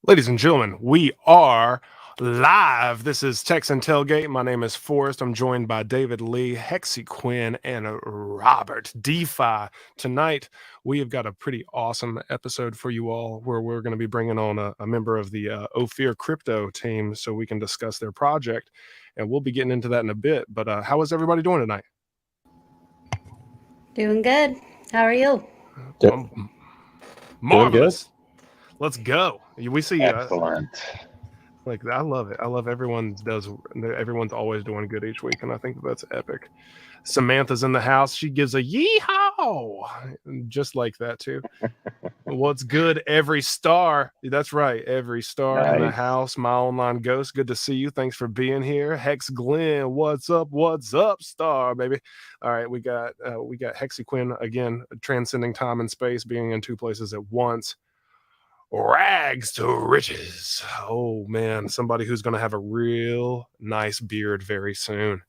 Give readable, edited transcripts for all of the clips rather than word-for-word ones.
Ladies and gentlemen, we are live. This is Texan Tailgate. My name is Forrest. I'm joined by David Lee, Hexy Quinn, and Robert DeFi. Tonight, we have got a pretty awesome episode for you all where we're going to be bringing on a member of the Ophir Crypto team so we can discuss their project. And we'll be getting into that in a bit. But how is everybody doing tonight? Doing good. How are you? Marvelous. Let's go. We see Excellent. like I love it. I love everyone's always doing good each week, and I think that's epic. Samantha's in the house. She gives a yeehaw, just like that too. What's good, every star? That's right, every star in the Nice. house. My online ghost, good to see you. Thanks for being here. Hex Glenn, what's up? What's up, star baby? All right, we got Hexy Quinn again, transcending time and space, being in two places at once. Rags to riches. Oh man, somebody who's going to have a real nice beard very soon.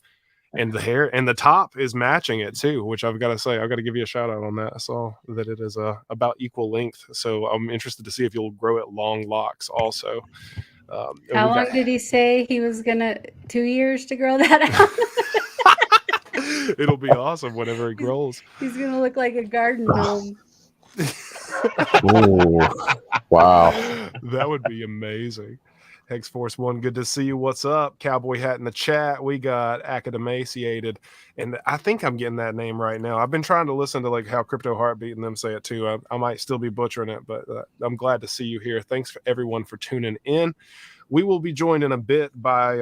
And the hair and the top is matching it too, which I've got to say, I've got to give you a shout out on that. I saw that it is about equal length. So I'm interested to see if you'll grow it long locks also. How long did he say he was gonna? 2 years to grow that out? It'll be awesome whenever it grows. He's gonna look like a garden gnome. Ooh, wow. That would be amazing. Hex Force One, good to see you. What's up? Cowboy Hat in the chat. We got Academaciated, and I think I'm getting that name right now. I've been trying to listen to like how Crypto Heartbeat and them say it too. I might still be butchering it, but I'm glad to see you here. Thanks for everyone for tuning in. We will be joined in a bit by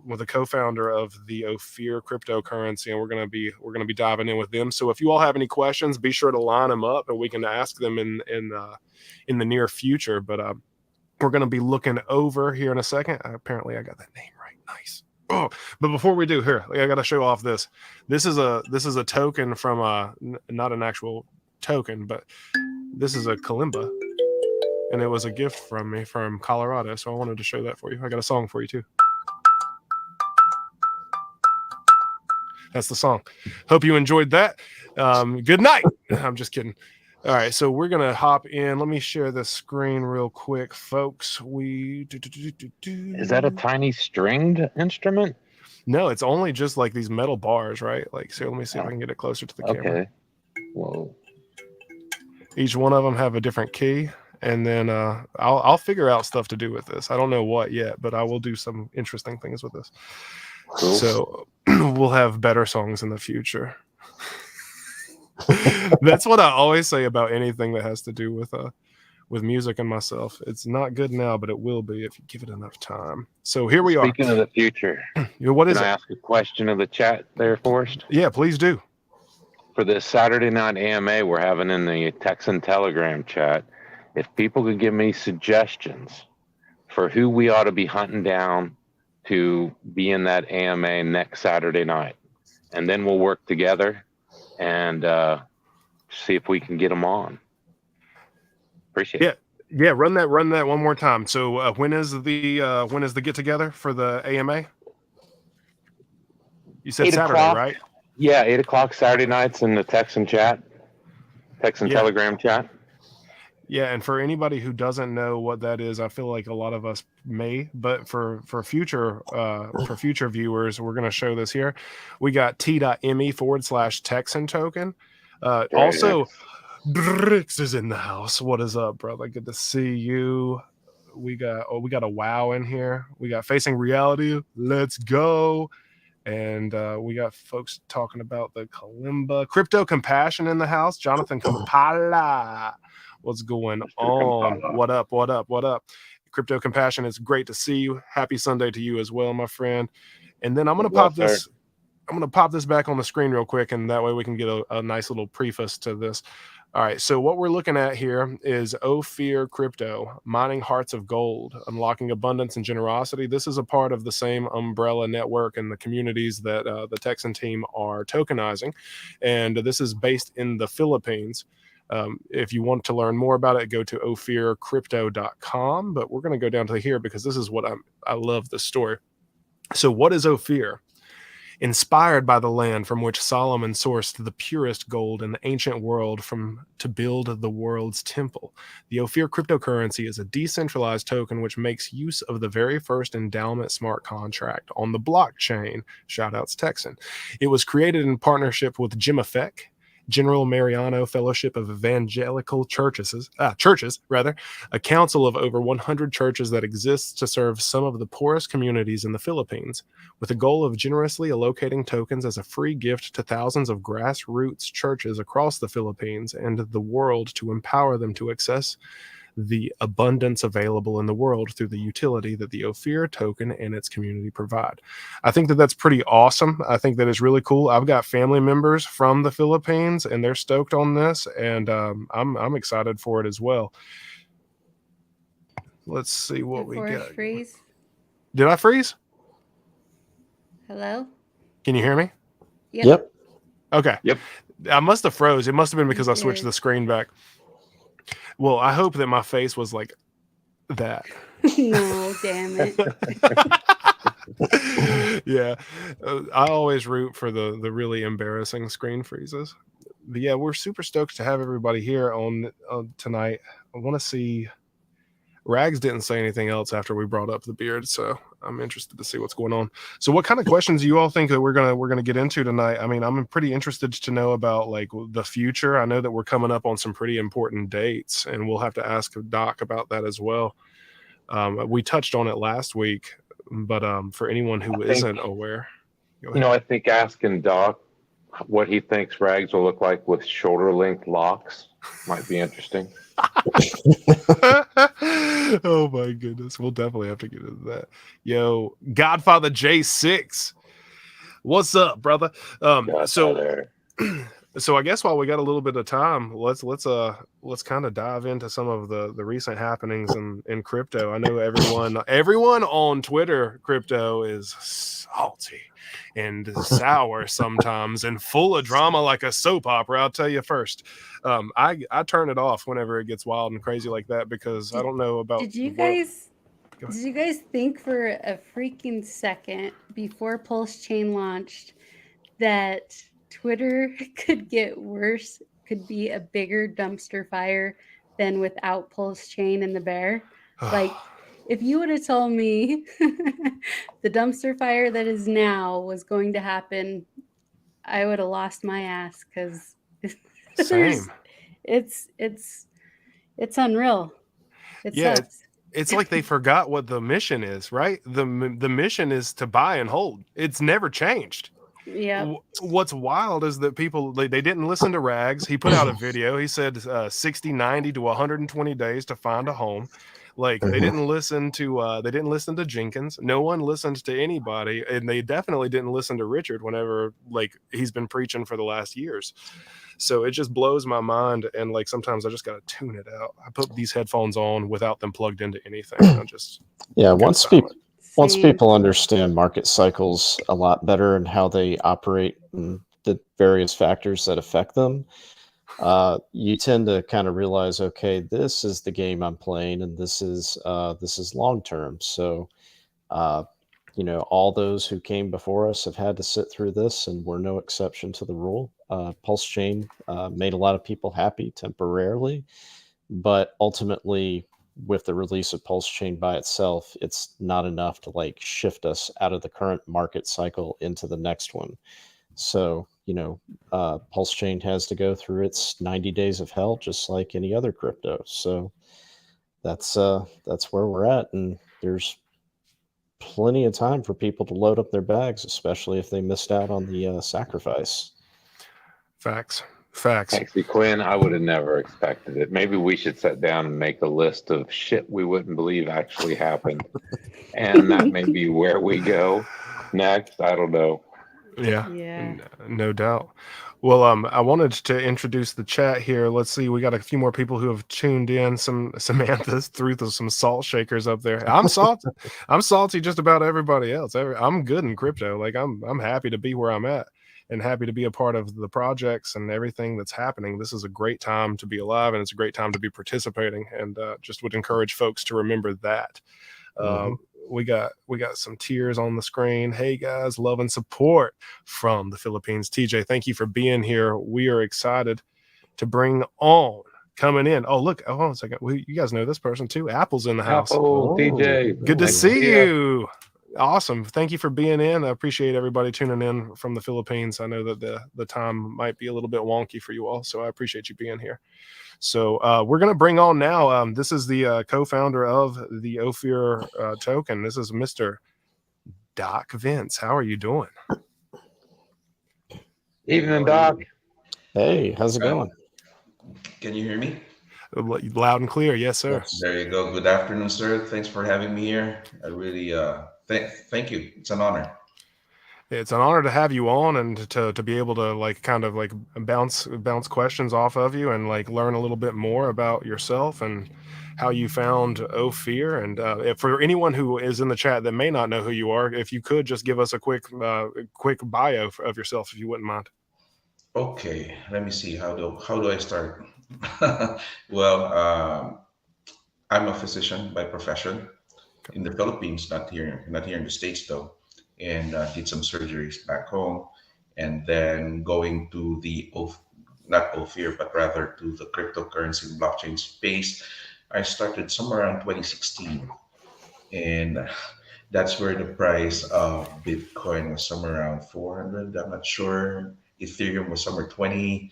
with a co-founder of the Ophir cryptocurrency, and we're gonna be diving in with them. So if you all have any questions, be sure to line them up, and we can ask them in the near future. But we're going to be looking over here in a second. Apparently, I got that name right. Nice. Oh, but before we do, here I got to show off this. This is a token from not an actual token, but this is a kalimba, and it was a gift from me from Colorado. So I wanted to show that for you. I got a song for you too. That's the song. Hope you enjoyed that. Good night. I'm just kidding. All right, so we're gonna hop in. Let me share the screen real quick, folks. Is that a tiny stringed instrument? No, it's only just like these metal bars, right? Like, so let me see if I can get it closer to the camera. Okay. Whoa. Each one of them have a different key, and then I'll figure out stuff to do with this. I don't know what yet, but I will do some interesting things with this. Cool. So we'll have better songs in the future. That's what I always say about anything that has to do with music and myself. It's not good now, but it will be if you give it enough time. So here we are. Speaking of the future, what is can it? I ask a question of the chat there, Forrest? Yeah, please do. For this Saturday night AMA we're having in the Texan Telegram chat, if people could give me suggestions for who we ought to be hunting down to be in that AMA next Saturday night, and then we'll work together and see if we can get them on. Appreciate it. Yeah. Run that one more time. So when is the get together for the AMA? You said Saturday, right? Yeah, 8:00 Saturday nights in the Texan chat, Texan Telegram chat. Yeah, and for anybody who doesn't know what that is, I feel like a lot of us may, but for future viewers, we're going to show this here. We got t.me/Texan token. Also, Drix is in the house. What is up, brother? Good to see you. We got a wow in here. We got Facing Reality. Let's go. And we got folks talking about the kalimba. Crypto Compassion in the house. Jonathan Kampala. What's going on? What up? Crypto Compassion, it's great to see you. Happy Sunday to you as well, my friend. And then I'm gonna pop this back on the screen real quick, and that way we can get a nice little preface to this. All right, so what we're looking at here is Ophir Crypto, mining hearts of gold, unlocking abundance and generosity. This is a part of the same umbrella network and the communities that the Texan team are tokenizing, and this is based in the Philippines. If you want to learn more about it, go to ophircrypto.com, but we're going to go down to here because this is what I love this story. So what is Ophir? Inspired by the land from which Solomon sourced the purest gold in the ancient world to build the world's temple, the Ophir cryptocurrency is a decentralized token which makes use of the very first endowment smart contract on the blockchain. Shoutouts Texan. It was created in partnership with Jim Effect, General Mariano Fellowship of Evangelical Churches, a council of over 100 churches that exists to serve some of the poorest communities in the Philippines, with the goal of generously allocating tokens as a free gift to thousands of grassroots churches across the Philippines and the world to empower them to access the abundance available in the world through the utility that the Ophir token and its community provide. I think that that's pretty awesome. I think that is really cool. I've got family members from the Philippines, and they're stoked on this, and I'm excited for it as well. Let's see what we got. Freeze. Did I freeze? Hello? Can you hear me? Yep. Okay. Yep. I must have froze. It must have been because I switched the screen back. Well, I hope that my face was like that. No, damn it. Yeah. I always root for the really embarrassing screen freezes. But yeah, we're super stoked to have everybody here on tonight. I want to see. Rags didn't say anything else after we brought up the beard, so I'm interested to see what's going on. So what kind of questions do you all think that we're gonna get into tonight? I mean, I'm pretty interested to know about like the future. I know that we're coming up on some pretty important dates, and we'll have to ask Doc about that as well. We touched on it last week, but for anyone who isn't aware, I think asking Doc what he thinks Rags will look like with shoulder length locks might be interesting. Oh my goodness, we'll definitely have to get into that. Yo, Godfather J6, what's up, brother? So I guess while we got a little bit of time, let's kind of dive into some of the recent happenings in crypto. I know everyone on Twitter crypto is salty and sour sometimes and full of drama like a soap opera. I'll tell you first. I turn it off whenever it gets wild and crazy like that because I don't know about. Did you guys think for a freaking second before Pulse Chain launched that Twitter could get worse, could be a bigger dumpster fire than without Pulse Chain and the bear? Like, if you would have told me the dumpster fire that is now was going to happen, I would have lost my ass because it's unreal. It sucks. It's like they forgot what the mission is, right? The mission is to buy and hold. It's never changed. Yeah. What's wild is that people they didn't listen to Rags. He put out a video. He said 60, 90 to 120 days to find a home. Like they didn't listen to Jenkins. No one listened to anybody, and they definitely didn't listen to Richard whenever like he's been preaching for the last years. So it just blows my mind, and like sometimes I just gotta tune it out. I put these headphones on without them plugged into anything. Once people understand market cycles a lot better and how they operate and the various factors that affect them, you tend to kind of realize, okay, this is the game I'm playing, and this is long term. So, all those who came before us have had to sit through this, and we're no exception to the rule. Pulse Chain made a lot of people happy temporarily, but ultimately, with the release of Pulse Chain by itself, it's not enough to like shift us out of the current market cycle into the next one. So, Pulse Chain has to go through its 90 days of hell, just like any other crypto. So that's where we're at. And there's plenty of time for people to load up their bags, especially if they missed out on the sacrifice. Facts. Actually, Quinn, I would have never expected it. Maybe we should sit down and make a list of shit we wouldn't believe actually happened. And that may be where we go next. I don't know. Yeah. No doubt. Well, I wanted to introduce the chat here. Let's see. We got a few more people who have tuned in. Some Samantha's threw some salt shakers up there. I'm salty. I'm salty just about everybody else. I'm good in crypto. Like I'm happy to be where I'm at and happy to be a part of the projects and everything that's happening. This is a great time to be alive, and it's a great time to be participating, and just would encourage folks to remember that. we got some tears on the screen. Hey guys, love and support from the Philippines. TJ, thank you for being here. We are excited to bring on coming in. Oh, look, hold on a second. You guys know this person too. Apple's in the house. Apple, TJ. Good to Nice see ya. you. Awesome. Thank you for being in. I appreciate everybody tuning in from the Philippines. I know that the time might be a little bit wonky for you all, so I appreciate you being here. So we're going to bring on now, this is the co-founder of the Ophir token. This is Mr. Doc Vince. How are you doing? Evening, Doc. Hey, how's it going? Can you hear me? Loud and clear. Yes, sir. There you go. Good afternoon, sir. Thanks for having me here. I really thank you. It's an honor. It's an honor to have you on and to be able to like kind of like bounce questions off of you and like learn a little bit more about yourself and how you found Ophir. And for anyone who is in the chat that may not know who you are, if you could just give us a quick bio of yourself, if you wouldn't mind. Okay, let me see. How do I start? Well, I'm a physician by profession in the Philippines, not here in the States though, and did some surgeries back home, and then going to not Ophir, but rather to the cryptocurrency and blockchain space. I started somewhere around 2016, and that's where the price of Bitcoin was somewhere around 400. I'm not sure. Ethereum was somewhere 20,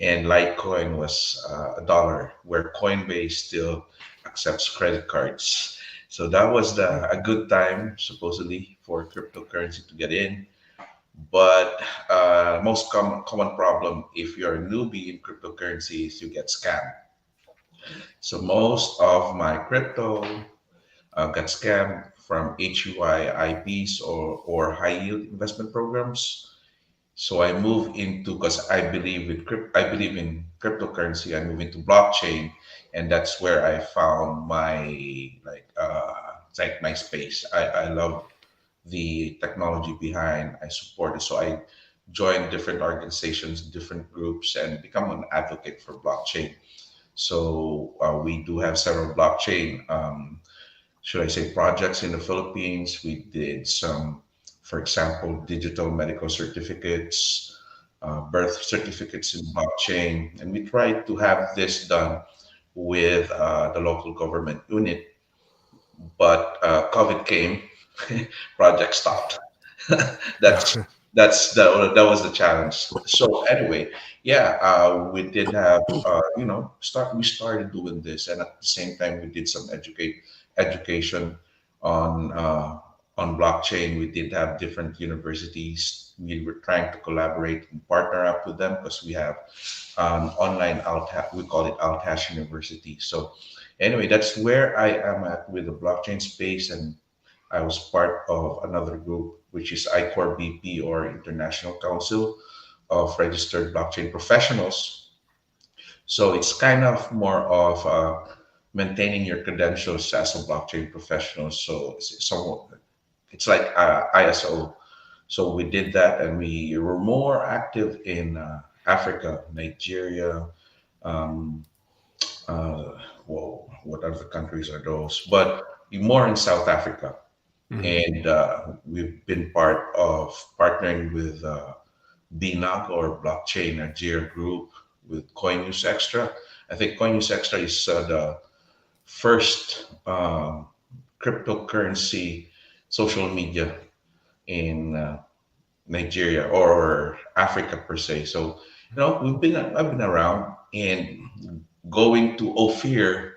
and Litecoin was $1, where Coinbase still accepts credit cards. So that was a good time, supposedly, for cryptocurrency to get in. But most common problem if you're a newbie in cryptocurrency is you get scammed. So most of my crypto got scammed from HUI IPs or high yield investment programs. So I moved into, because I believe in cryptocurrency. I moved into blockchain, and that's where I found my my space. I love the technology behind. I support it, so I joined different organizations, different groups, and become an advocate for blockchain. So we do have several blockchain, should I say, projects in the Philippines. We did some, for example, digital medical certificates, birth certificates in blockchain, and we tried to have this done with the local government unit. But COVID came, project stopped. that's that was the challenge. So anyway, yeah, we did have we started doing this, and at the same time we did some education on on blockchain. We did have different universities. We were trying to collaborate and partner up with them because we have online we call it Altash University. So anyway, that's where I am at with the blockchain space, and I was part of another group, which is ICOR BP, or International Council of Registered Blockchain Professionals. So it's kind of more of maintaining your credentials as a blockchain professional. So it's like ISO. So we did that, and we were more active in Africa, Nigeria. Um, what other countries are those? But more in South Africa. And we've been part of partnering with BNOG, or Blockchain Nigeria Group, with CoinNews Extra. I think CoinNews Extra is the first cryptocurrency social media in Nigeria or Africa per se. So I've been around, and going to Ophir.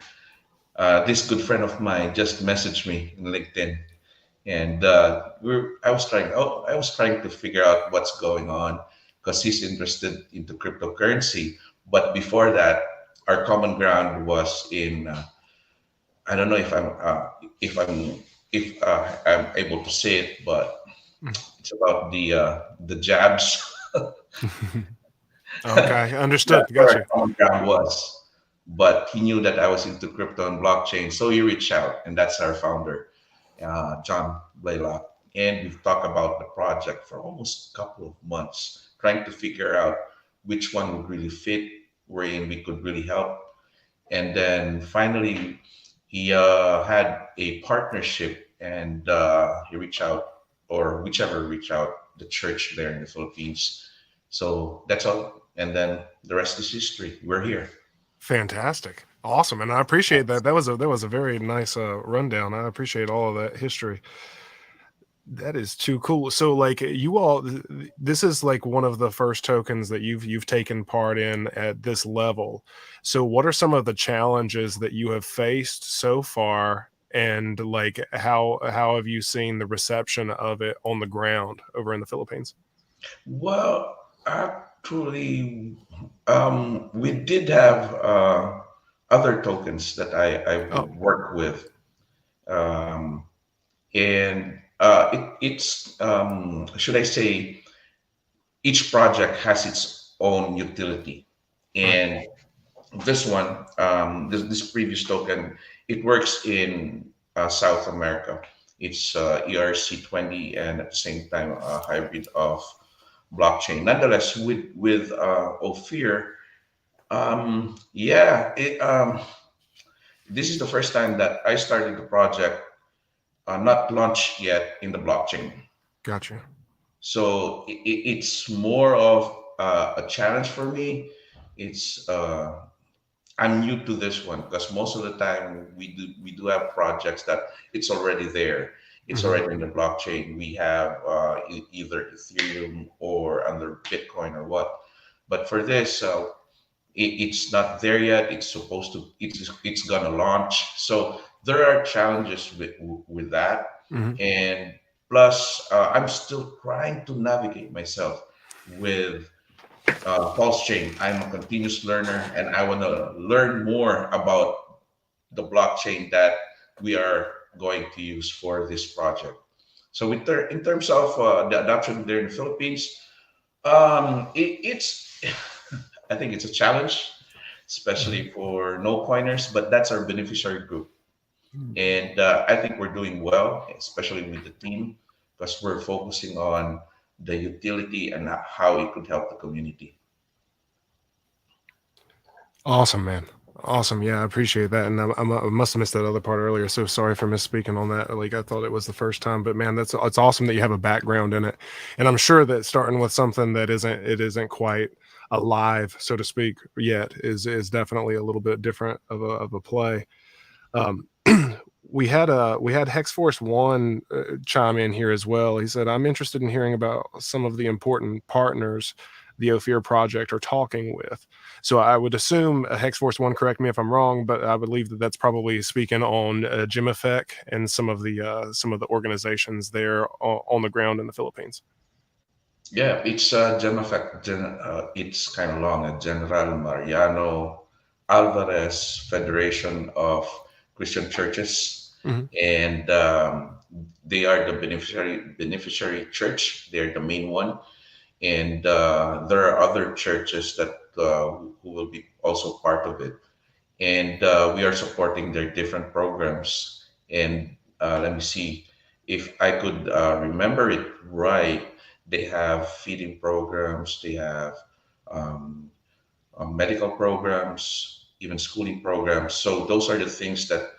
This good friend of mine just messaged me in LinkedIn, and I was trying to figure out what's going on, because he's interested into cryptocurrency. But before that, our common ground was in I don't know if I'm able to say it, but it's about the jabs. Okay, understood. That's where Gotcha. our common ground was. But he knew that I was into crypto and blockchain, so he reached out, and that's our founder, John Blaylock. And we've talked about the project for almost a couple of months, trying to figure out which one would really fit, wherein we could really help. And then finally, he had a partnership and he reached out, or whichever reached out, the church there in the Philippines. So that's all. And then the rest is history. We're here. Fantastic. Awesome. And I appreciate that. That was a very nice rundown. I appreciate all of that history. That is too cool. So like you all this is like one of the first tokens that you've taken part in at this level. So what are some of the challenges that you have faced so far, and like how have you seen the reception of it on the ground over in the Philippines? Well, actually, we did have other tokens that I Oh, would work with. Um, and it's should I say, each project has its own utility, right. and this one, this previous token, it works in South America. It's ERC20, and at the same time a hybrid of blockchain. Nonetheless, with Ophir, yeah, this is the first time that I started the project, not launched yet in the blockchain. Gotcha. So it's more of a challenge for me. It's I'm new to this one because most of the time we do have projects that it's already there. It's Hmm. already in the blockchain. We have either Ethereum or under Bitcoin or what. But for this, it's not there yet. It's supposed to. It's gonna launch. So there are challenges with that, Hmm. and plus I'm still trying to navigate myself with pulse chain. I'm a continuous learner, and I want to learn more about the blockchain that we are going to use for this project. So, in terms of the adoption there in the Philippines, it's I think it's a challenge, especially for no coiners. But that's our beneficiary group, and I think we're doing well, especially with the team, because we're focusing on the utility and how it could help the community. Awesome, man. Awesome. Yeah, I appreciate that. And I must have missed that other part earlier. So sorry for misspeaking on that. Like I thought it was the first time, but man, it's awesome that you have a background in it. And I'm sure that starting with something that isn't quite alive, so to speak, yet is definitely a little bit different of a play. Um, we had Hexforce One chime in here as well. He said, "I'm interested in hearing about some of the important partners the Ophir project are talking with." So I would assume Hexforce One. Correct me if I'm wrong, but I believe that that's probably speaking on Jim Effect and some of the organizations there on the ground in the Philippines. Yeah, it's it's kind of long. General Mariano Alvarez Federation of Christian Churches, Hmm. and they are the beneficiary church. They're the main one, and there are other churches that who will be also part of it, and we are supporting their different programs. And let me see if I could remember it right. They have feeding programs, they have um, medical programs, even schooling programs. So those are the things that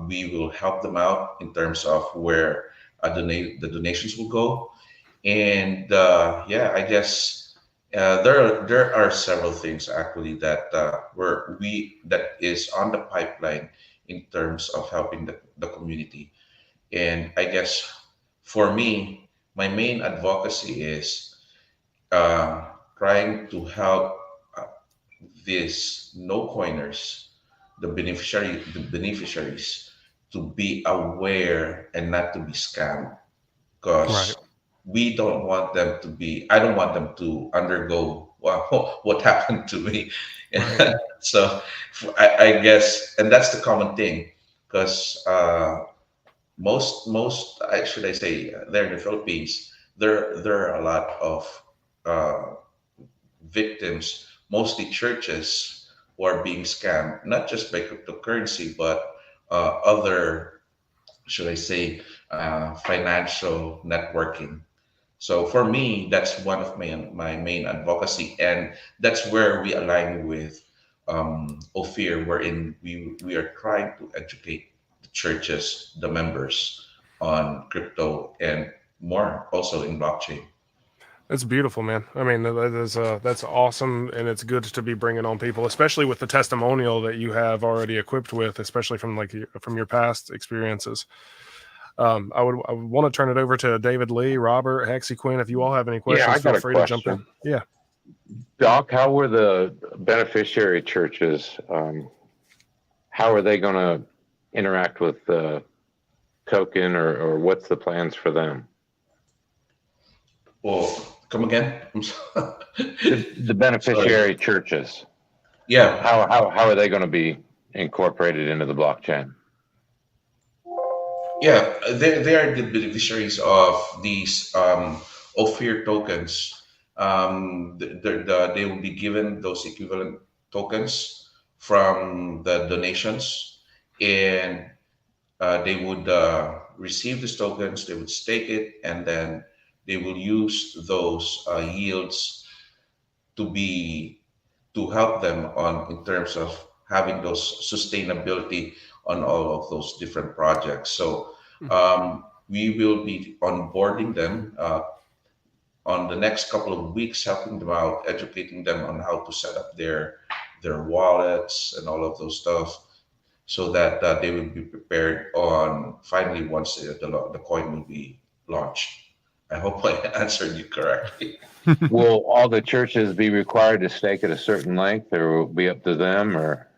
we will help them out in terms of where the donations will go. And yeah, I guess there are several things actually that that is on the pipeline in terms of helping the community. And I guess for me, my main advocacy is uh, trying to help uh, these no coiners, the beneficiaries, to be aware and not to be scammed, Right. because we don't want them to be. I don't want them to undergo what happened to me. Right. So I guess, and that's the common thing, because most should I say, there in the Philippines, there are a lot of uh, victims, mostly churches, who are being scammed, not just by cryptocurrency, but other, should I say, financial networking. So for me, that's one of my main advocacy, and that's where we align with Ophir, wherein we are trying to educate the churches, the members, on crypto and more also in blockchain. That's beautiful, man. I mean, that's awesome, and it's good to be bringing on people, especially with the testimonial that you have already equipped with, especially from from your past experiences. I would want to turn it over to David Lee, Robert, Hexy Quinn. If you all have any Yeah, I questions, got feel a free to jump in. question. Yeah. Doc, how were the beneficiary churches? How are they going to interact with the token, or what's the plans for them? Well, come again? I'm sorry. The beneficiary churches. Yeah, How are they going to be incorporated into the blockchain? yeah, they are the beneficiaries of these Ophir tokens. They will be given those equivalent tokens from the donations, and they would receive these tokens, they would stake it, and then they will use those yields to be to help them on in terms of having those sustainability on all of those different projects. So we will be onboarding them on the next couple of weeks, helping them out, educating them on how to set up their wallets and all of those stuff, so that they will be prepared on finally once the coin will be launched. I hope I answered you correctly. Will all the churches be required to stake at a certain length, or will it be up to them? Or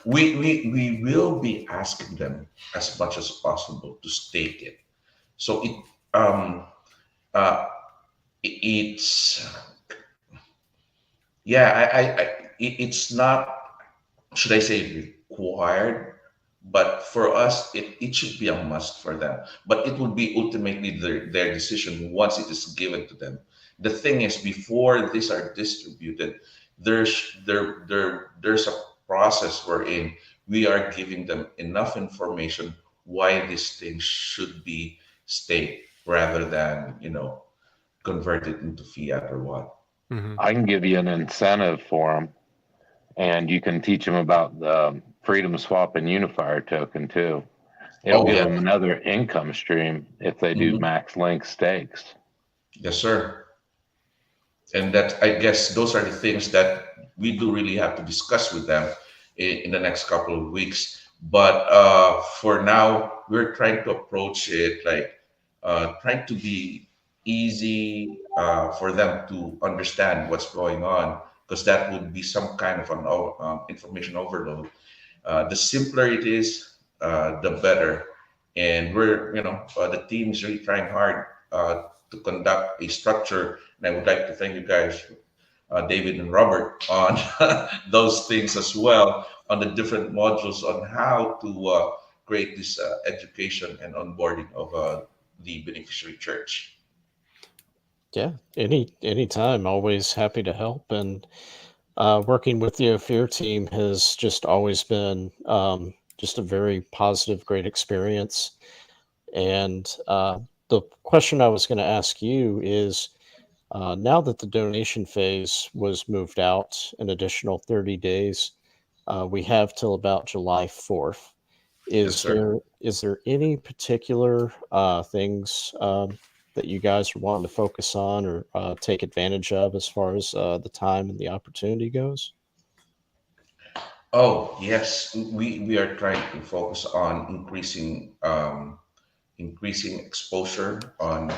We will be asking them as much as possible to stake it. So um uh it's yeah it's not, should I say, required, but for us it should be a must for them. But it would be ultimately their decision once it is given to them. The thing is, before these are distributed, there's a process wherein we are giving them enough information why this thing should be staked rather than converted into fiat or what. Mhm. I can give you an incentive for them, and you can teach them about the Freedom Swap and Unifier token too. It'll Oh give yeah. them another income stream if they do Mhm. max link stakes. Yes, sir. And that, I guess, those are the things that we do really have to discuss with them in the next couple of weeks. But for now, we're trying to approach it like trying to be easy for them to understand what's going on, because that would be some kind of an information overload. The simpler it is, the better. And the team is really trying hard to conduct a structure. And I would like to thank you guys, David and Robert, on those things as well, on the different modules on how to create this education and onboarding of the beneficiary church. Yeah, anytime, always happy to help. And working with the Ophir team has just always been just a very positive, great experience. And the question I was going to ask you is, now that the donation phase was moved out an additional 30 days, we have till about July 4th. Yes, sir. Is there any particular things that you guys are wanting to focus on or take advantage of as far as the time and the opportunity goes? Oh, yes. We are trying to focus on increasing exposure on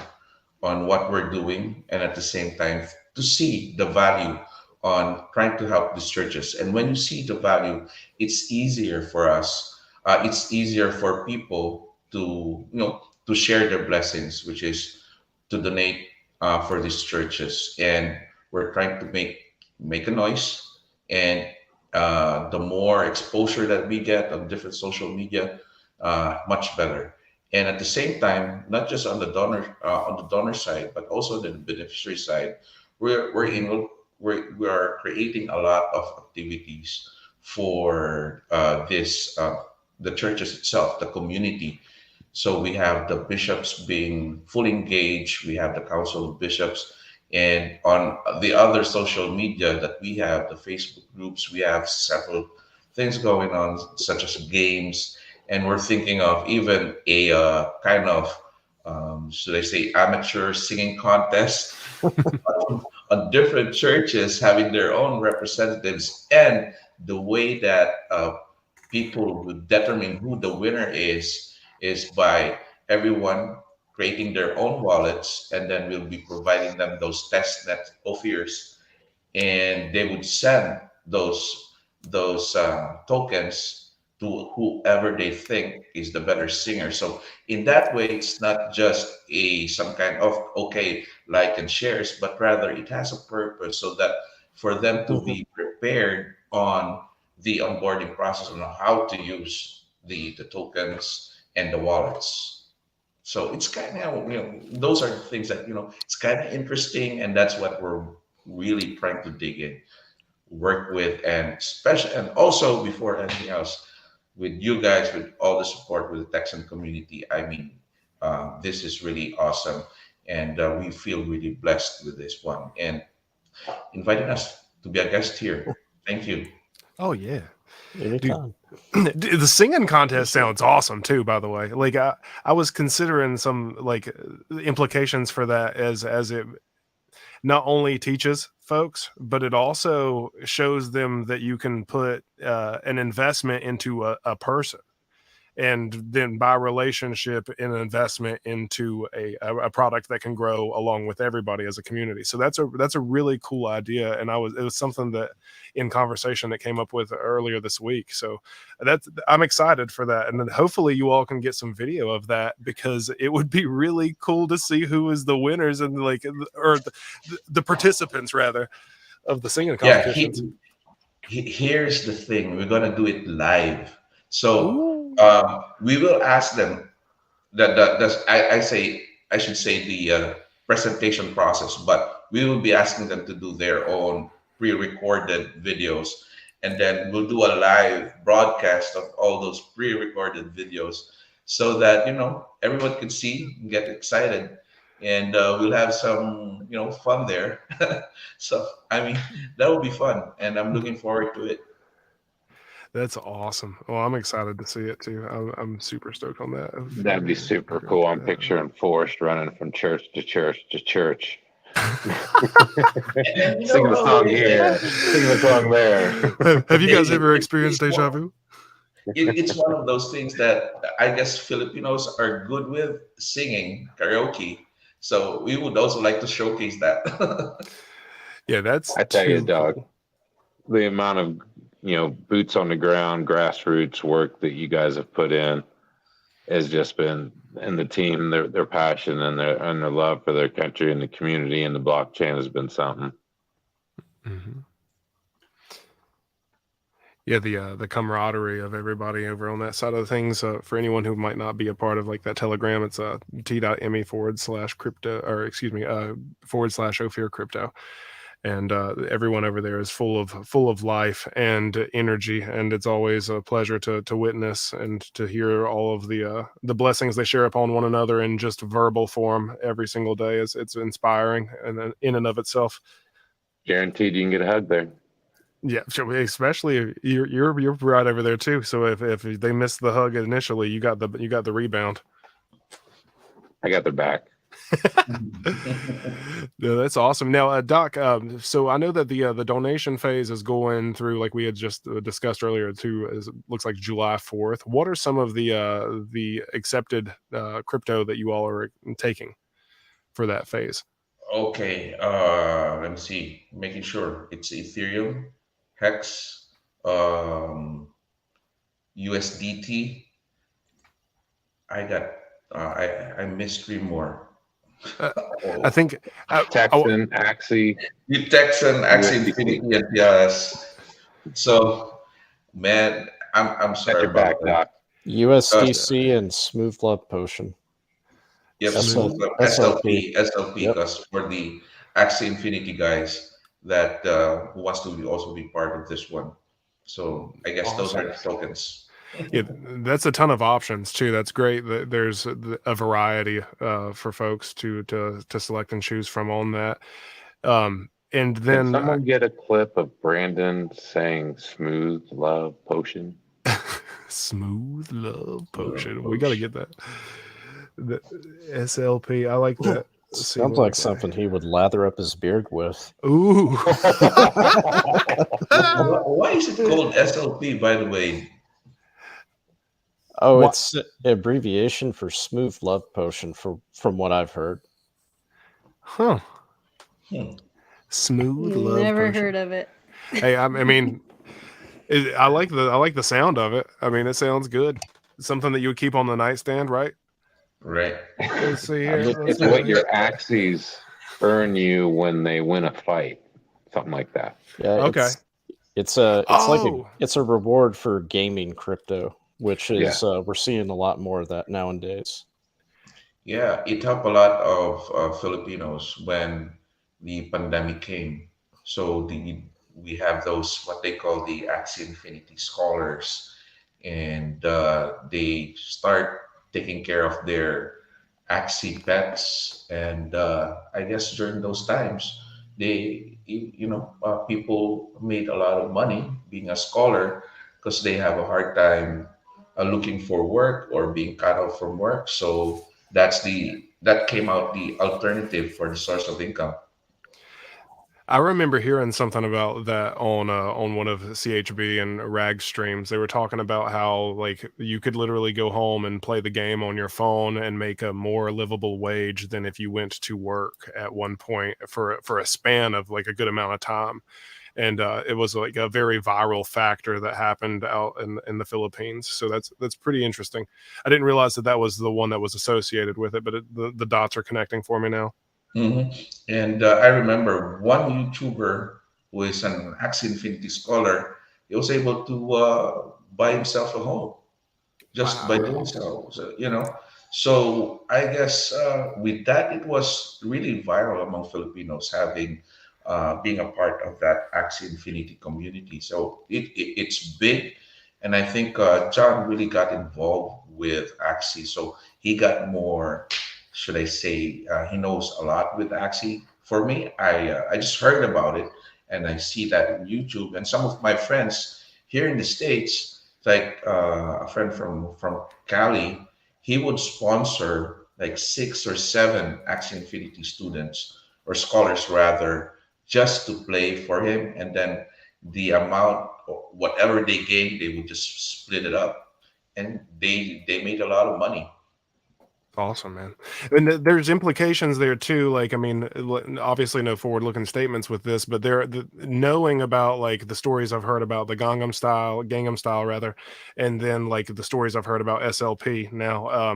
what we're doing, and at the same time to see the value on trying to help these churches. And when you see the value, it's easier for us. It's easier for people to share their blessings, which is to donate for these churches. And we're trying to make a noise, and the more exposure that we get on different social media, much better. And at the same time, not just on the donor side, but also the beneficiary side, we are creating a lot of activities for this the churches itself, the community. So we have the bishops being fully engaged. We have the council of bishops, and on the other social media that we have, the Facebook groups, we have several things going on, such as games and we're thinking of even a kind of should I say amateur singing contest on different churches having their own representatives, and the way that people would determine who the winner is by everyone creating their own wallets, and then we'll be providing them those testnet Ophirs, and they would send those tokens to whoever they think is the better singer. So in that way, it's not just a some kind of okay like and shares, but rather it has a purpose so that for them to be prepared on the onboarding process on how to use the tokens and the wallets. So it's kind of those are the things that it's kind of interesting, and that's what we're really trying to dig in, work with, and special, and also before anything else, with you guys, with all the support with the Texan community. I mean, this is really awesome, and we feel really blessed with this one and inviting us to be a guest here. Thank you. Oh yeah. Anytime. The singing contest sounds awesome too, by the way. Like I was considering some like implications for that as it not only teaches folks, but it also shows them that you can put an investment into a person, and then by relationship an investment into a product that can grow along with everybody as a community. So that's a really cool idea, and it was something that in conversation that came up with earlier this week. So I'm excited for that, and then hopefully you all can get some video of that, because it would be really cool to see who is the winners and or the participants rather of the singing Yeah, competitions. here's the thing: we're gonna do it live. So Ooh. we will ask them I should say the presentation process, but we will be asking them to do their own pre-recorded videos, and then we'll do a live broadcast of all those pre-recorded videos, so that everyone can see and get excited, and we'll have some fun there. So I mean, that will be fun, and I'm looking forward to it. That's awesome. Well, I'm excited to see it too. I'm super stoked on that. That'd be super cool. I'm picturing Forrest running from church to church to church. And Singing a song here, singing a song there. Have you guys ever experienced deja vu? it's one of those things that I guess Filipinos are good with singing karaoke. So we would also like to showcase that. Yeah, that's I tell you, too dog, cool. the amount of boots on the ground, grassroots work that you guys have put in has just been, and the team, their passion and their love for their country and the community and the blockchain has been something. Mm-hmm. Yeah, the camaraderie of everybody over on that side of things. For anyone who might not be a part of like that Telegram, it's t.me/crypto, or excuse me, /Ophir Crypto. And everyone over there is full of life and energy, and it's always a pleasure to witness and to hear all of the blessings they share upon one another in just verbal form every single day. It's inspiring and in and of itself. Guaranteed you can get a hug there. Yeah, especially you're right over there too. So if they missed the hug initially, you got the rebound. I got their back. Yeah, that's awesome. Now, Doc, so I know that the donation phase is going through, like we had just discussed earlier, it looks like July 4th. What are some of the accepted crypto that you all are taking for that phase? Okay, let me see. Making sure it's Ethereum, Hex, USDT. I got. I missed three more. I Oh, think Texan, Axie, you Texan, Axie USDT. Infinity, and yes. So, man, I'm Got sorry your back, about that. Doc. USDC and Smooth Love Potion. Yep, Smooth. SLP, SLP, Yep. because for the Axie Infinity guys that who wants to also be part of this one. So I guess those are the tokens. Yeah, that's a ton of options too. That's great that there's a variety for folks to select and choose from on that. And Can then someone get a clip of Brandon saying "smooth love potion"? Smooth love potion. Love We got to potion. get that. The SLP. I like that. Let's see Sounds what we like got something here. he would lather up his beard with. Ooh. Why is it called SLP, by the way? Oh, What? it's an abbreviation for smooth love potion, from what I've heard. Huh. Hmm. Smooth love Never potion. heard of it. Hey, I mean, I like the sound of it. I mean, it sounds good. Something that you would keep on the nightstand, right? Right. Let's see here. It's what your axes earn you when they win a fight, something like that. Yeah, Okay. it's a Oh. it's a reward for gaming crypto, which is Yeah. we're seeing a lot more of that nowadays. Yeah, it helped a lot of Filipinos when the pandemic came. So we have those what they call the Axie Infinity scholars, and they start taking care of their Axie pets. And I guess during those times, people made a lot of money being a scholar because they have a hard time looking for work or being cut off from work. So that came out the alternative for the source of income. I remember hearing something about that on one of the CHB and Rag streams. They were talking about how like you could literally go home and play the game on your phone and make a more livable wage than if you went to work at one point for a span of like a good amount of time. And it was like a very viral factor that happened out in the Philippines. So that's pretty interesting. I didn't realize that was the one that was associated with it, but the dots are connecting for me now. hmm And I remember one YouTuber who is an Axie Infinity scholar. He was able to buy himself a home just by doing so. So I guess with that, it was really viral among Filipinos having being a part of that Axie Infinity community. So it's big, and I think John really got involved with Axie, so he got more. Should I say he knows a lot with Axie? For me, I just heard about it, and I see that on YouTube, and some of my friends here in the states like a friend from Cali, he would sponsor like 6 or 7 Axie Infinity students or scholars rather, just to play for him, and then the amount, whatever they gained, they would just split it up, and they made a lot of money. Awesome, man. And there's implications there too. Like, I mean, obviously no forward-looking statements with this, but knowing about like the stories I've heard about the Gangnam Style rather, and then like the stories I've heard about SLP. Now,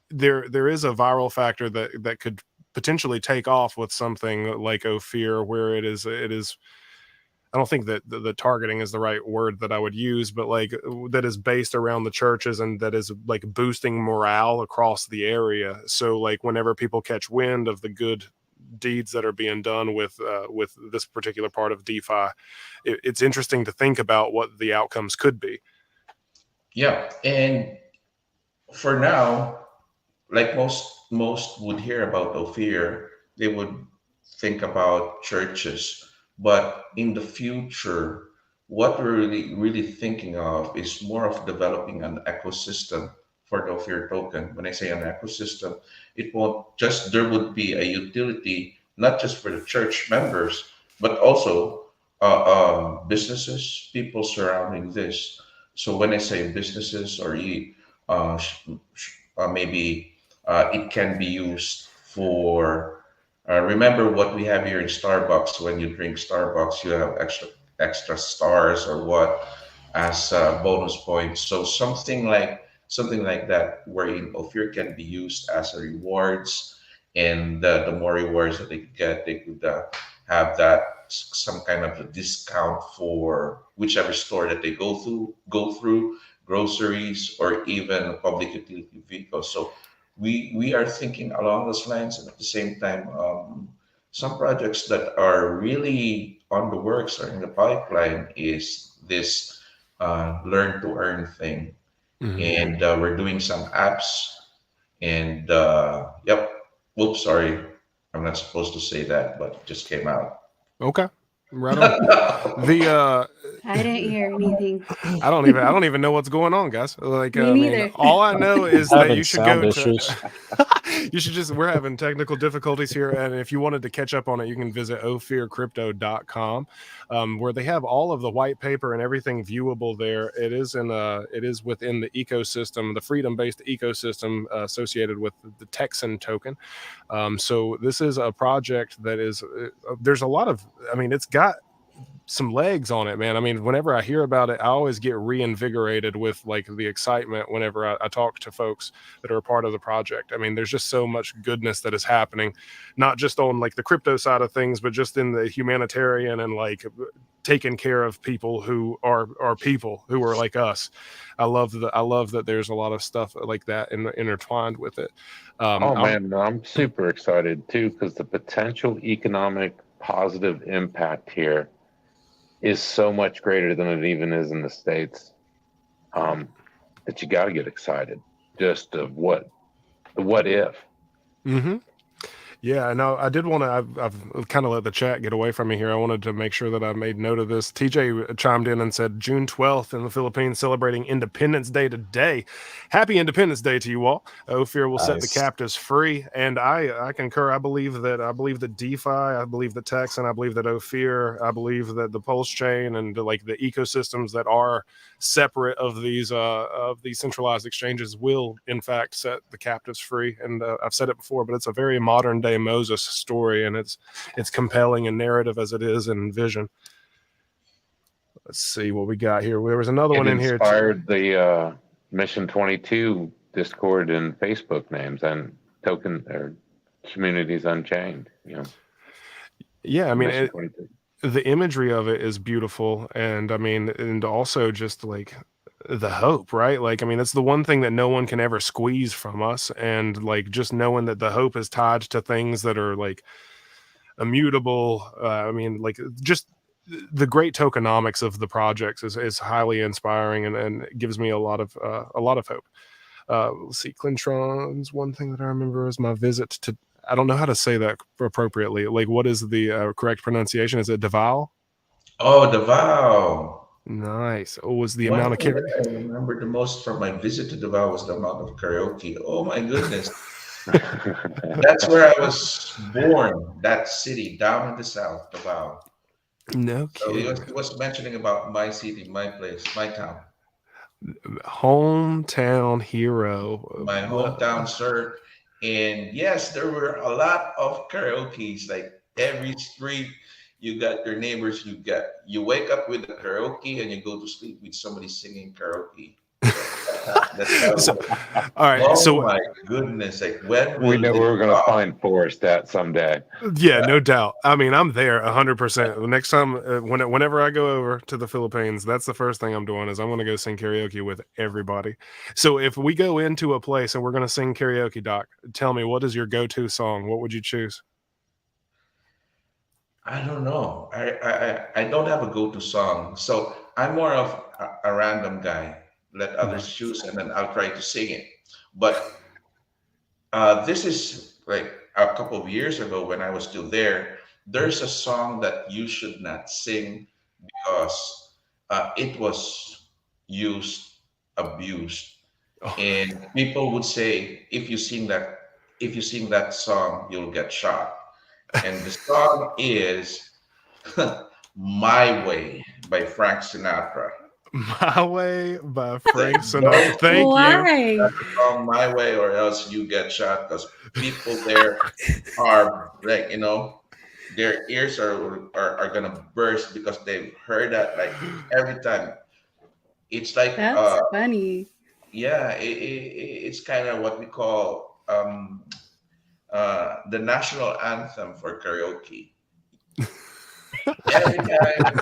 there is a viral factor that could potentially take off with something like Ophir, where it is. I don't think that the targeting is the right word that I would use, but like that is based around the churches and that is like boosting morale across the area. So like whenever people catch wind of the good deeds that are being done with this particular part of DeFi, it's interesting to think about what the outcomes could be. Yeah, and for now, like most would hear about Ophir, they would think about churches. But in the future, what we're really thinking of is more of developing an ecosystem for the Ophir token. When I say an ecosystem, it won't just there would be a utility not just for the church members, but also businesses, people surrounding this. So when I say businesses or maybe it can be used for remember what we have here in Starbucks. When you drink Starbucks, you have extra stars or what as bonus points. So something like that, wherein Ophir can be used as a rewards, and the more rewards that they could get, they could have that some kind of a discount for whichever store that they go through groceries or even public utility vehicles. So we are thinking along those lines, and at the same time, some projects that are really on the works or in the pipeline is this learn to earn thing, Mhm. and we're doing some apps, and yep. Oops, sorry, I'm not supposed to say that, but it just came out. Okay. Right on. The I didn't hear anything. I don't even know what's going on, guys. Like, Me I mean, neither. all I know is that Having you should sound go issues. to. You should just. We're having technical difficulties here, and if you wanted to catch up on it, you can visit ophircrypto.com, where they have all of the white paper and everything viewable there. It is within the ecosystem, the freedom-based ecosystem associated with the Texan token. So this is a project that is. There's a lot of. I mean, it's got some legs on it, man. I mean, whenever I hear about it, I always get reinvigorated with like the excitement whenever I talk to folks that are a part of the project. I mean, there's just so much goodness that is happening, not just on like the crypto side of things, but just in the humanitarian and like taking care of people who are people who are like us. I love that there's a lot of stuff like that intertwined with it. Man, I'm super excited too, because the potential economic positive impact here is so much greater than it even is in the States, that you got to get excited just of what if. Mm-hmm. Yeah, no, I did want to. I've kind of let the chat get away from me here. I wanted to make sure that I made note of this. TJ chimed in and said June 12th in the Philippines celebrating Independence Day today. Happy Independence Day to you all. Ophir will set the Nice. captives free, and I concur. I believe that DeFi, I believe that TEXAN, I believe that Ophir, I believe that the Pulse chain and like the ecosystems that are separate of these centralized exchanges will in fact set the captives free. And I've said it before, but it's a very modern day Moses story, and it's compelling in narrative as it is in vision. Let's see what we got here. There was another one in here. Inspired the Mission 22 Discord and Facebook names and token or communities unchained. You know. Yeah, I mean, 22. The imagery of it is beautiful, and I mean, and also just like the hope, right? Like, I mean, it's the one thing that no one can ever squeeze from us, and like just knowing that the hope is tied to things that are like immutable. I mean, like just the great tokenomics of the projects is highly inspiring, and gives me a lot of hope. Let's see, Clintron's one thing that I remember is my visit to. I don't know how to say that appropriately. Like, what is the correct pronunciation? Is it Davao? Oh, Davao. Nice. Oh, was the One amount of thing that I remember the most from my visit to Davao was the amount of karaoke. Oh my goodness. That's where I was born, that city down in the south, Davao. No So kidding. he was mentioning about my city, my place, my town, Hometown hero. my hometown, sir. And yes, there were a lot of karaoke's. Like every street, you got your neighbors. You wake up with a karaoke and you go to sleep with somebody singing karaoke. So that's how it So, was. all right. Oh So, my goodness! Like when We will know this we're going to stop? find Forrest that someday. yeah, no doubt. I mean, I'm there 100%. The next time, whenever I go over to the Philippines, that's the first thing I'm doing is I'm going to go sing karaoke with everybody. So if we go into a place and we're going to sing karaoke, Doc, tell me, what is your go-to song? What would you choose? I don't know. I don't have a go-to song, so I'm more of a random guy. Let others Nice. choose, and then I'll try to sing it. But this is like a couple of years ago when I was still there. There's a song that you should not sing because it was used, abused, Oh, and people would say if you sing that song, you'll get shot. And the song is "My Way" by Frank Sinatra. My Way by Like, Frank Sinatra. don't Thank you. Why? song "My Way" or else you get shot because people there are like their ears are gonna burst because they've heard that like every time. It's like That's funny. yeah, it's kind of what we call the national anthem for karaoke. Every time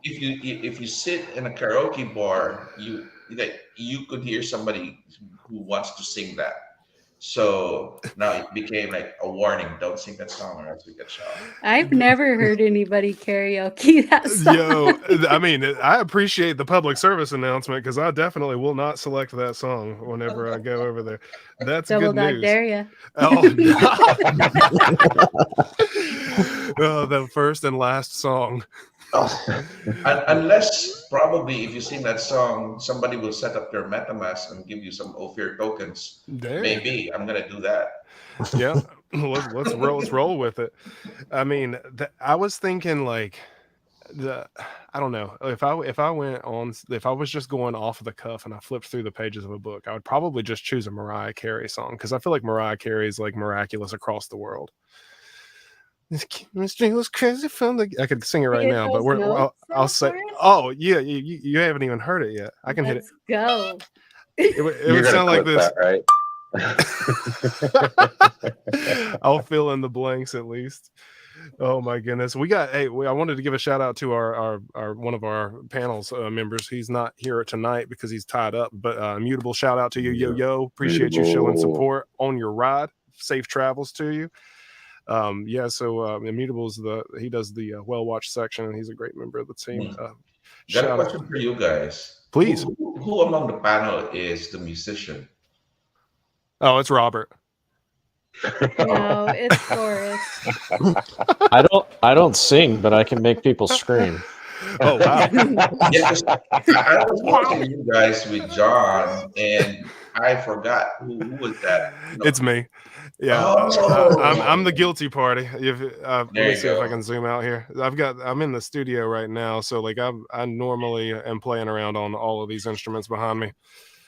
if you sit in a karaoke bar, you could hear somebody who wants to sing that. So now it became like a warning: don't sing that song or else you get shot. I've never heard anybody karaoke that song. Yo, I mean, I appreciate the public service announcement because I definitely will not select that song whenever I go over there. That's Double good dog news. dare ya. Oh, no. Oh, the first and last song. Unless probably if you sing that song, somebody will set up your MetaMask and give you some Ophir tokens. There. Maybe I'm gonna do that. Yeah. Let's roll with it. I mean, I was thinking like I don't know if I was just going off of the cuff and I flipped through the pages of a book, I would probably just choose a Mariah Carey song because I feel like Mariah Carey is like miraculous across the world. This chemistry was crazy from the. I could sing it right now, but I'll say. Oh yeah, you haven't even heard it yet. I can hit it. Go. It would sound like this, right? I'll fill in the blanks at least. Oh my goodness, we got. Hey, I wanted to give a shout out to our one of our panels members. He's not here tonight because he's tied up. But Immutable, shout out to you, yo. Appreciate you showing support on your ride. Safe travels to you. So Immutable is he does the well watched section, and he's a great member of the team. Got a question for you guys, please. Who among the panel is the musician? Oh, it's Robert. No, it's Forrest. I don't sing, but I can make people scream. Oh wow! Yes, I was watching you guys with John, and I forgot who was that. It's me. Yeah, I'm the guilty party. Let me see if I can zoom out here. I'm in the studio right now, so like I normally am playing around on all of these instruments behind me.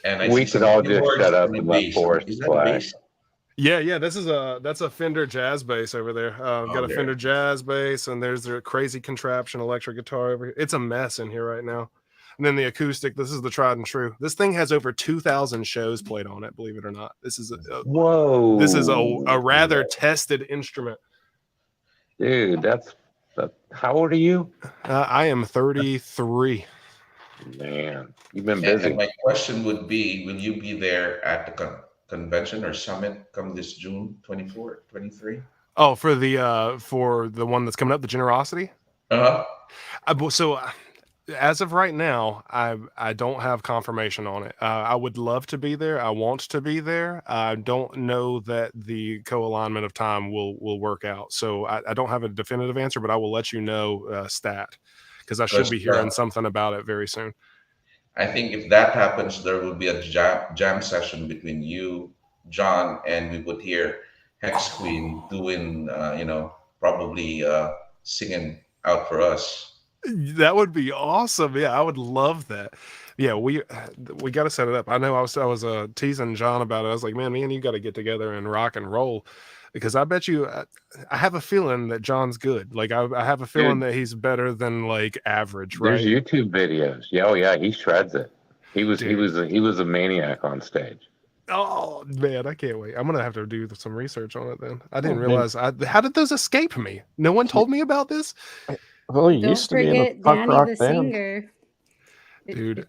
And we should all just shut up and let Forrest play. Yeah. That's a Fender jazz bass over there. Got a Fender jazz bass, and there's a crazy contraption electric guitar over here. It's a mess in here right now. And then the acoustic. This is the tried and true. This thing has over 2,000 shows played on it. Believe it or not. This is whoa. This is a rather tested instrument. Dude, how old are you? I am 33. Man, you've been busy. And my question would be, will you be there at the convention or summit come this June 24, 23? Oh, for the one that's coming up, the Generosity? So as of right now, I don't have confirmation on it. I would love to be there. I want to be there. I don't know that the co-alignment of time will work out. So I don't have a definitive answer, but I will let you know stat, because I should be hearing something about it very soon. I think if that happens, there will be a jam session between you, John, and we would hear Hex Queen doing, probably singing out for us. That would be awesome. Yeah, I would love that. Yeah, we got to set it up. I know I was teasing John about it. I was like, man, me and you got to get together and rock and roll, because I bet you, I have a feeling that John's good. Like I have a feeling that he's better than like average. Right? There's YouTube videos. Yeah, he shreds it. He was a maniac on stage. Oh man, I can't wait. I'm gonna have to do some research on it then. I didn't realize. How did those escape me? No one told me about this. Well, you used to be in a punk rock band. Singer. Dude.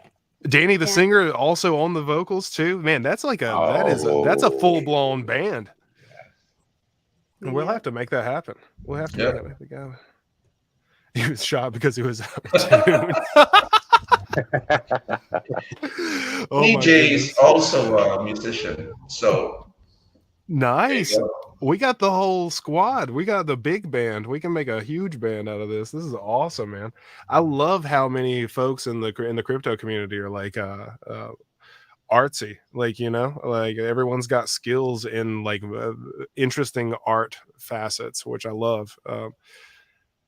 Danny the singer also on the vocals too. Man, that's like that's a full blown band. Yeah. We'll have to make that happen. We'll have to make that happen. He was shot because he was DJ is also a musician. So nice. We got the whole squad. We got the big band. We can make a huge band out of this. This is awesome, man. I love how many folks in the crypto community are like artsy, like, like everyone's got skills in like interesting art facets, which I love.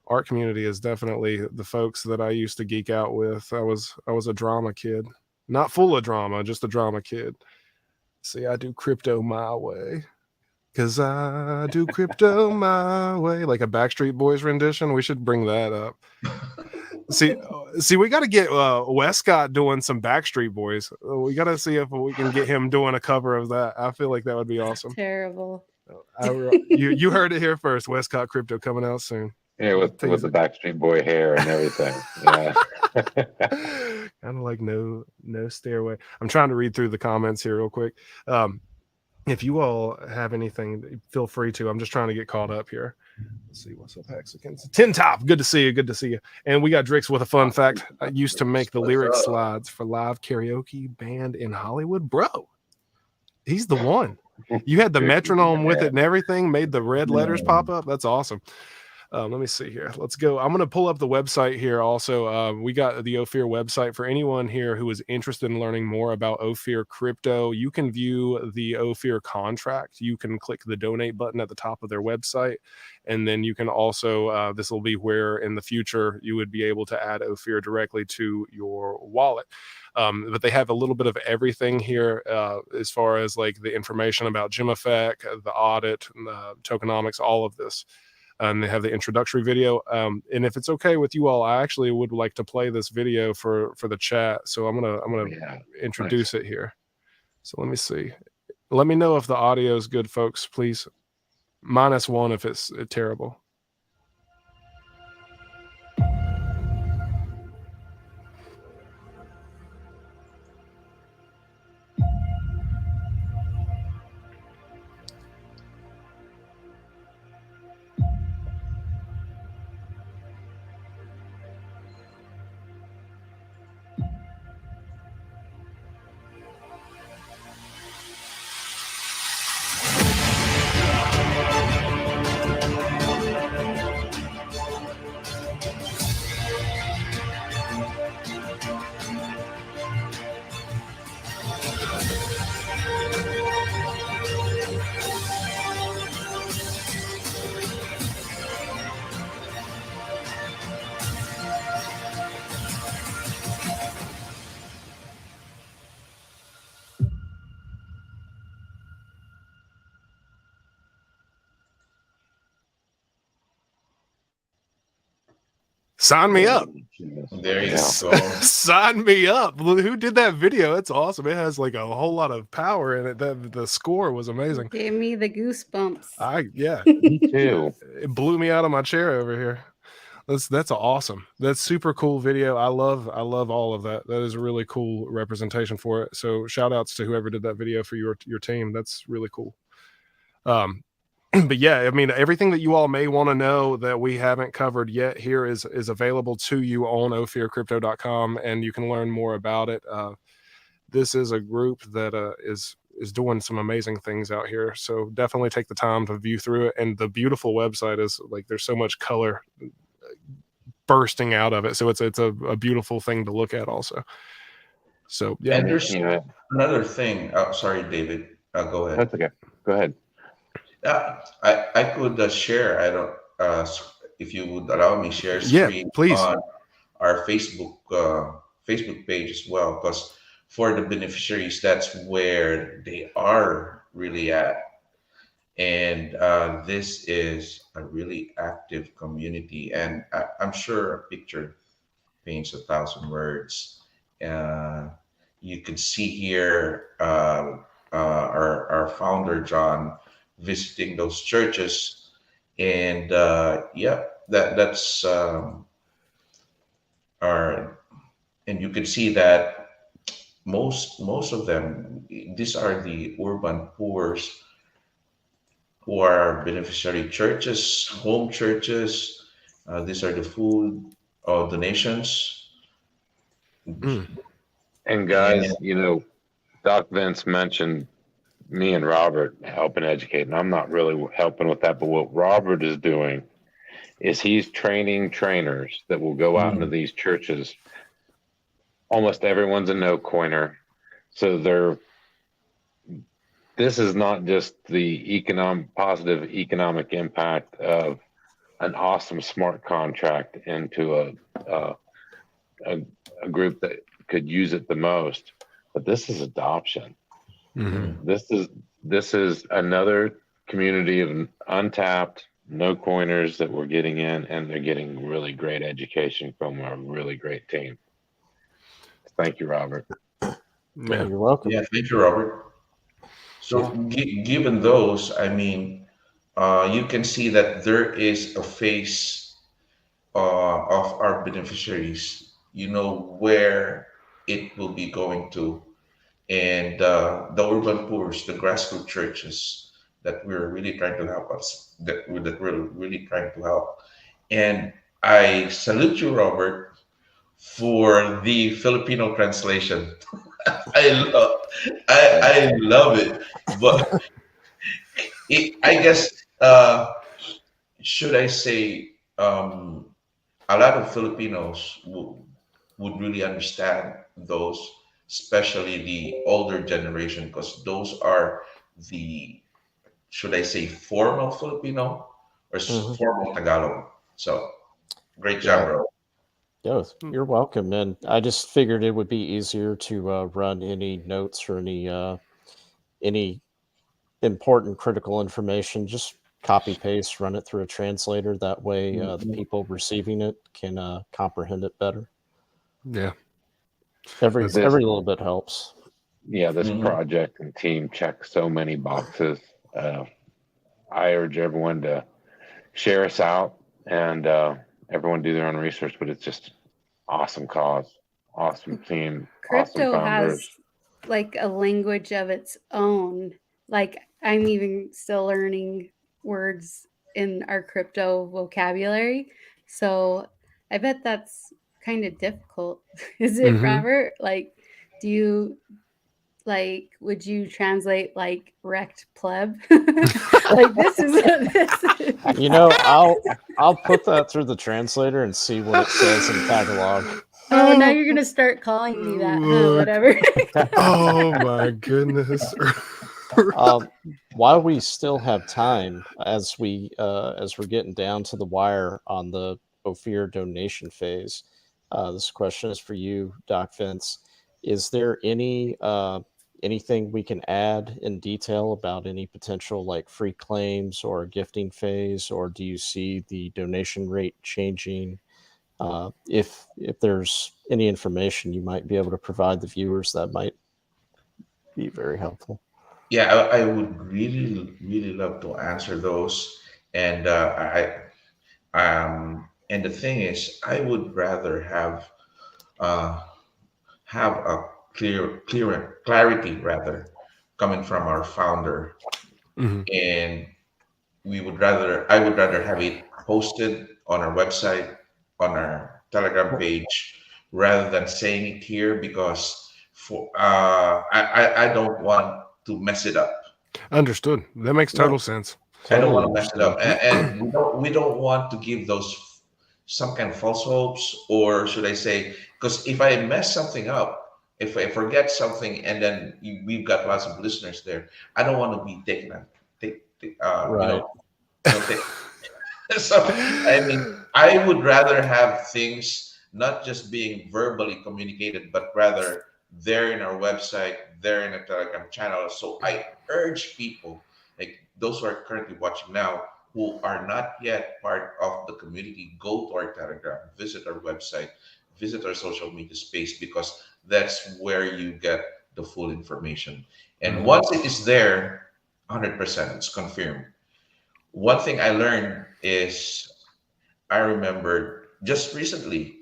Art community is definitely the folks that I used to geek out with. I was a drama kid, not full of drama, just a drama kid. See, I do crypto my way. Because I do crypto my way, like a Backstreet Boys rendition. We should bring that up. See, we got to get Westcott doing some Backstreet Boys. We got to see if we can get him doing a cover of that. I feel like that would be awesome. Terrible. You heard it here first. Westcott Crypto coming out soon. Yeah, with the Backstreet Boy hair and everything. Yeah. Kind of like no stairway. I'm trying to read through the comments here real quick. If you all have anything, feel free to. I'm just trying to get caught up here. Let's see what's up, Hexicans. Tin Top, good to see you. Good to see you. And we got Drix with a fun fact. I used to make the lyric slides for live karaoke band in Hollywood. Bro, he's the one. You had the metronome with it and everything, made the red letters pop up. That's awesome. Let me see here. Let's go. I'm going to pull up the website here. Also, we got the Ophir website for anyone here who is interested in learning more about Ophir Crypto. You can view the Ophir contract. You can click the donate button at the top of their website. And then you can also, this will be where in the future you would be able to add Ophir directly to your wallet. But they have a little bit of everything here as far as like the information about GemEffect, the audit, tokenomics, all of this. And they have the introductory video. And if it's okay with you all, I actually would like to play this video for the chat. So I'm gonna introduce it here. So let me see. Let me know if the audio is good, folks, please. -1 if it's terrible. Sign me up. There you go. Sign me up. Who did that video? It's awesome. It has like a whole lot of power in it. The score was amazing. Gave me the goosebumps. Yeah. Me too. It blew me out of my chair over here. That's awesome. That's super cool video. I love all of that. That is a really cool representation for it. So shout outs to whoever did that video for your team. That's really cool. But yeah, I mean, everything that you all may want to know that we haven't covered yet here is available to you on ophircrypto.com, and you can learn more about it. This is a group that is doing some amazing things out here. So definitely take the time to view through it. And the beautiful website is like, there's so much color bursting out of it. So it's a beautiful thing to look at also. So yeah. And there's another thing. Sorry, David. Go ahead. That's okay. Go ahead. I could share. I don't. If you would allow me, share screen please. on our Facebook page as well, because for the beneficiaries, that's where they are really at. And this is a really active community, and I'm sure a picture paints 1,000 words. You can see here our founder John visiting those churches, and that's our. And you can see that most of them, these are the urban poors who are beneficiary churches, home churches. These are the food donations. And guys, Doc Vince mentioned me and Robert helping educate, and I'm not really helping with that, but what Robert is doing is he's training trainers that will go out into these churches. Almost everyone's a no coiner, so this is not just the positive economic impact of an awesome smart contract into a group that could use it the most, but this is adoption. Mm-hmm. This is another community of untapped no coiners that we're getting in, and they're getting really great education from a really great team. Thank you, Robert. Yeah, you're welcome. Yeah, thank you, Robert. So given those, I mean, you can see that there is a phase of our beneficiaries, where it will be going to. And the urban poors, the grassroots churches that we're really trying to help us, that we're really trying to help. And I salute you, Robert, for the Filipino translation. I love it, but I guess should I say a lot of Filipinos would really understand those, especially the older generation, because those are the, should I say, formal Filipino or Mhm. formal Tagalog. So great job, Yeah. bro. Yeah, Hmm. you're welcome. And I just figured it would be easier to run any notes or any important critical information. Just copy paste, run it through a translator. That way, the people receiving it can comprehend it better. Yeah. Every That's- This, little bit helps. yeah, this Mhm. project and team checks so many boxes. I urge everyone to share us out and everyone do their own research, but it's just awesome cause, awesome team, awesome Crypto founders. has like a language of its own. Like I'm even still learning words in our crypto vocabulary. So I bet that's kind of difficult. Is it, Mhm. Robert? Like, do you like would you translate like wrecked pleb? Like this is what this is. I'll put that through the translator and see what it says in Tagalog. Oh, now you're gonna start calling me that, huh? Look. Whatever. Oh my goodness. While we still have time, as we're getting down to the wire on the Ophir donation phase, this question is for you, Doc Vince. Is there anything we can add in detail about any potential like free claims or gifting phase, or do you see the donation rate changing? If there's any information you might be able to provide the viewers, that might be very helpful. Yeah, I would really, really love to answer those. And and the thing is, I would rather uh, have a clarity rather coming from our founder, Mhm. and I would rather have it posted on our website, on our Telegram page, rather than saying it here because I don't want to mess it up. Understood. That makes No, total sense. I don't totally want to mess it up, understand. and we don't want to give those some kind of false hopes, or should I say, because if I mess something up, if I forget something, and then we've got lots of listeners there, I don't want to be taken Right. take. So I mean, I would rather have things not just being verbally communicated, but rather there in our website, there in a Telegram channel. So I urge people, like those who are currently watching now, who are not yet part of the community, go to our Telegram, visit our website, visit our social media space, because that's where you get the full information. And Mhm. once it is there, 100%, it's confirmed. One thing I learned is, I remembered just recently,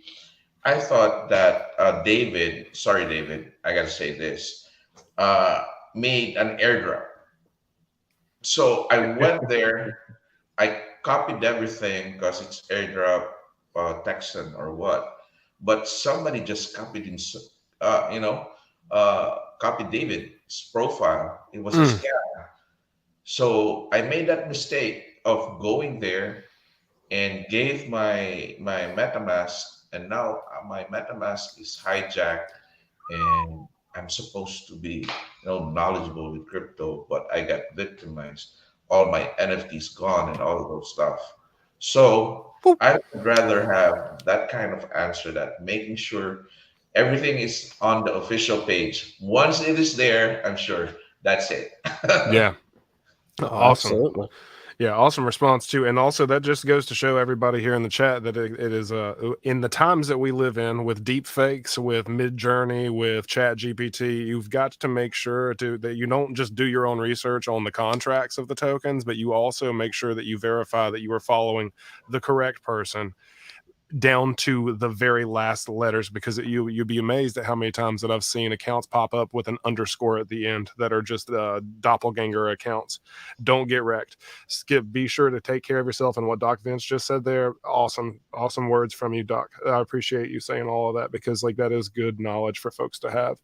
I thought that David, sorry, David, I got to say this, uh, made an airdrop. So I went there, I copied everything because it's airdrop, Texan or what. But somebody just copied uh, you know, copied David's profile. It was a Mm. scam. So I made that mistake of going there and gave my MetaMask, and now my MetaMask is hijacked, and I'm supposed to be knowledgeable with crypto, but I got victimized. All my NFTs gone and all of those stuff. So Boop. I would rather have that kind of answer, that making sure everything is on the official page. Once it is there, I'm sure that's it. Yeah. Oh, Awesome. absolutely. Yeah, awesome response too. And also that just goes to show everybody here in the chat that it is in the times that we live in with deep fakes, with Mid Journey, with Chat GPT, you've got to make sure that you don't just do your own research on the contracts of the tokens, but you also make sure that you verify that you are following the correct person down to the very last letters, because you'd be amazed at how many times that I've seen accounts pop up with an underscore at the end that are just doppelganger accounts. Don't get wrecked. Be sure to take care of yourself. And what Doc Vince just said there, awesome words from you, Doc. I appreciate you saying all of that, because like that is good knowledge for folks to have.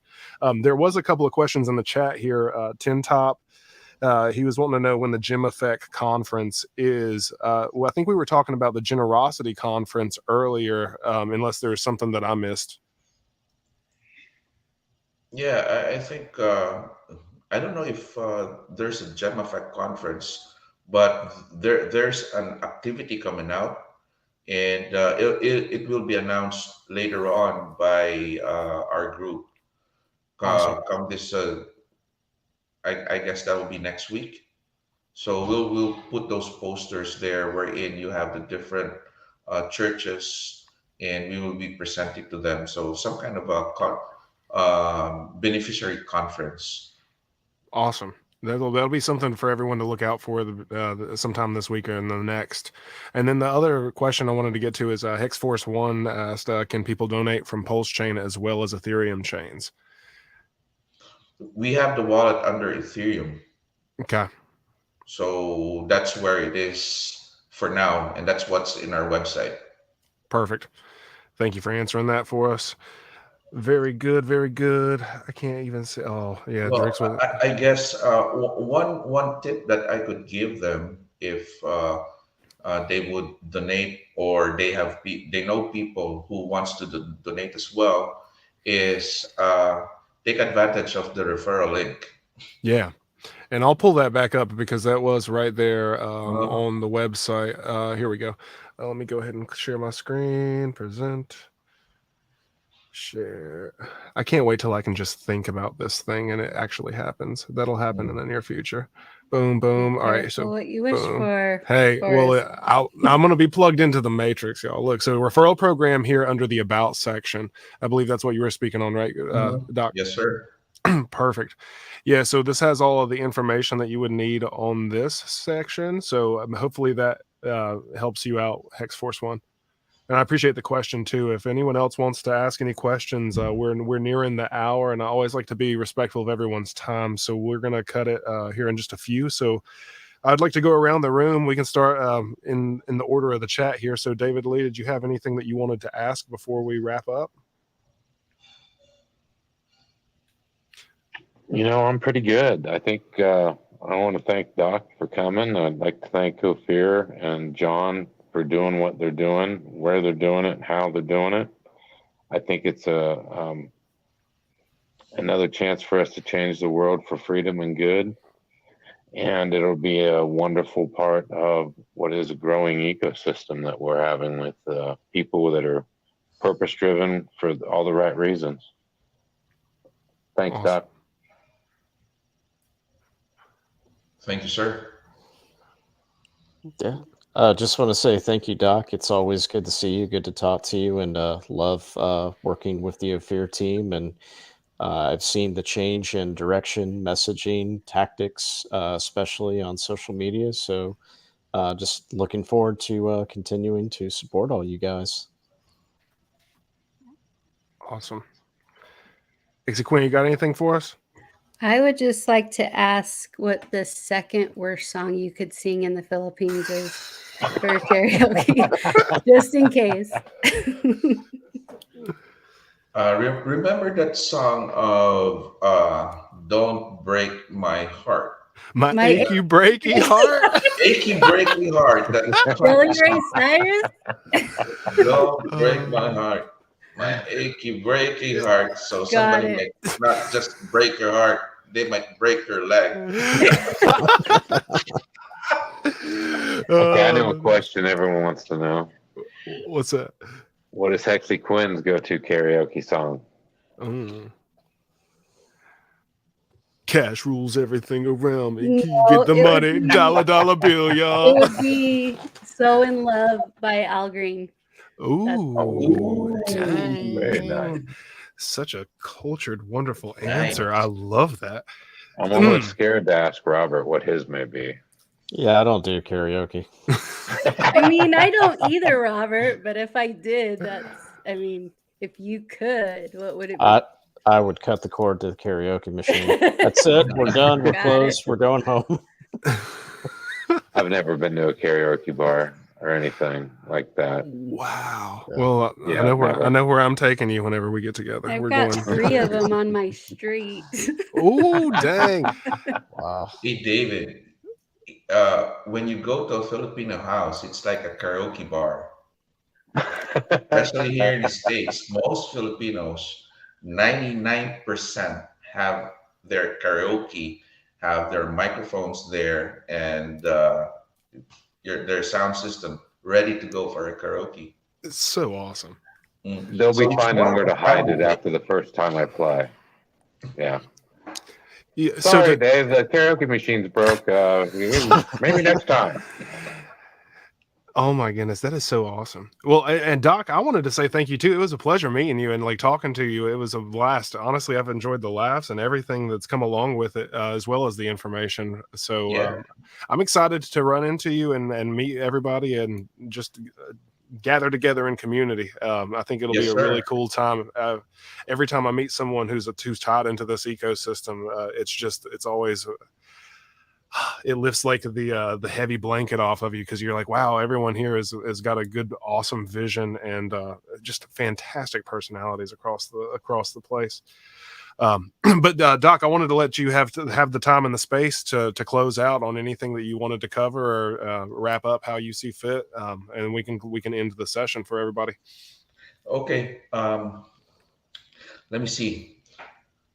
There was a couple of questions in the chat here. Tin Top he was wanting to know when the Gem Effect conference is. Well, I think we were talking about the Generosity conference earlier, unless there's something that I missed. Yeah, I think I don't know if there's a Gem Effect conference, but there's an activity coming out, and it will be announced later on by our group. Awesome. Come this, I guess that will be next week. So we'll put those posters there, wherein you have the different churches, and we will be presenting to them. So some kind of a beneficiary conference. Awesome. That'll be something for everyone to look out for sometime this week and the next. And then the other question I wanted to get to is Hexforce One asked, can people donate from Pulse Chain as well as Ethereum chains? We have the wallet under Ethereum, Okay. so that's where it is for now, and that's what's in our website. Perfect. Thank you for answering that for us. Very good. Very good. I can't even say. Oh, yeah. Well, Drake's with I guess one tip that I could give them, if they would donate, or they know people who wants to donate as well, is take advantage of the referral link. Yeah. And I'll pull that back up because that was right there Uh, on the website. Here we go. Let me go ahead and share my screen. Present. Share. I can't wait till I can just think about this thing and it actually happens. That'll happen in the near future. Boom, boom. All right. Careful So what you wish boom. for. Hey, well, Forrest. I'm going to be plugged into the matrix, y'all. Look, so referral program here under the About section. I believe that's what you were speaking on, right, Doc? yes, sir. Perfect. Yeah, so this has all of the information that you would need on this section. So hopefully that helps you out, Hexforce One. And I appreciate the question too. If anyone else wants to ask any questions, we're nearing the hour, and I always like to be respectful of everyone's time. So we're gonna cut it here in just a few. So I'd like to go around the room. We can start in the order of the chat here. So David Lee, did you have anything that you wanted to ask before we wrap up? I'm pretty good. I think I want to thank Doc for coming. I'd like to thank Ophir and John for doing what they're doing, where they're doing it, how they're doing it. I think it's another chance for us to change the world for freedom and good. And it'll be a wonderful part of what is a growing ecosystem that we're having with people that are purpose-driven for all the right reasons. Thanks, Awesome. Doc. Thank you, sir. Yeah. Just want to say thank you, Doc. It's always good to see you, good to talk to you, and love working with the Ophir team. And I've seen the change in direction, messaging, tactics, especially on social media. So just looking forward to continuing to support all you guys. Awesome. Queen, you got anything for us? I would just like to ask what the second worst song you could sing in the Philippines is for karaoke, just in case. Remember that song of "Don't Break My Heart." My achy breaky heart. Achy breaky heart. That is Billy Ray Cyrus. Don't break my heart. My achy breaky heart. So Got somebody it. might not just break your heart, they might break your leg. Okay, I know a question everyone wants to know. What's that? What is Hexy Quinn's go-to karaoke song? Cash rules everything around me. No, Get the it money, would be- dollar bill, It y'all. would be "So in Love" by Al Green. Ooh, Very dang. nice. Such a cultured, wonderful Nice. answer. I love that. I'm almost scared to ask Robert what his may be. Yeah, I don't do karaoke. I mean, I don't either, Robert, but if I did, if you could, what would it be? I would cut the cord to the karaoke machine. That's it. We're done. We're Got closed. We're going home. I've never been to a karaoke bar. or anything like that. Wow. Yeah. Well, Yeah, I never. know where I'm taking you whenever we get together. I've We're got going. 3 of them on my street. Oh, dang. Wow. Hey, David, when you go to a Filipino house, it's like a karaoke bar. Especially here in the States, most Filipinos, 99% have their karaoke, have their microphones there, and their sound system ready to go for a karaoke. It's so awesome. They'll So be it's finding more where of to a hide family it thing. after the first time I play. Yeah. Yeah, Sorry, Dave. The karaoke machine's broke. Maybe next time. oh my goodness, that is so awesome. Well, and Doc, I wanted to say thank you too. It was a pleasure meeting you and like talking to you. It was a blast. Honestly, I've enjoyed the laughs and everything that's come along with it, as well as the information. So Yeah. I'm excited to run into you and meet everybody and just gather together in community. I think it'll Yes, be a really sir. cool time. Every time I meet someone who's tied into this ecosystem, it's always it lifts like the heavy blanket off of you because you're like, wow, everyone here has got a good, awesome vision and just fantastic personalities across the place. But Doc, I wanted to let you have the time and the space to close out on anything that you wanted to cover or wrap up how you see fit, and we can end the session for everybody. Okay. Let me see.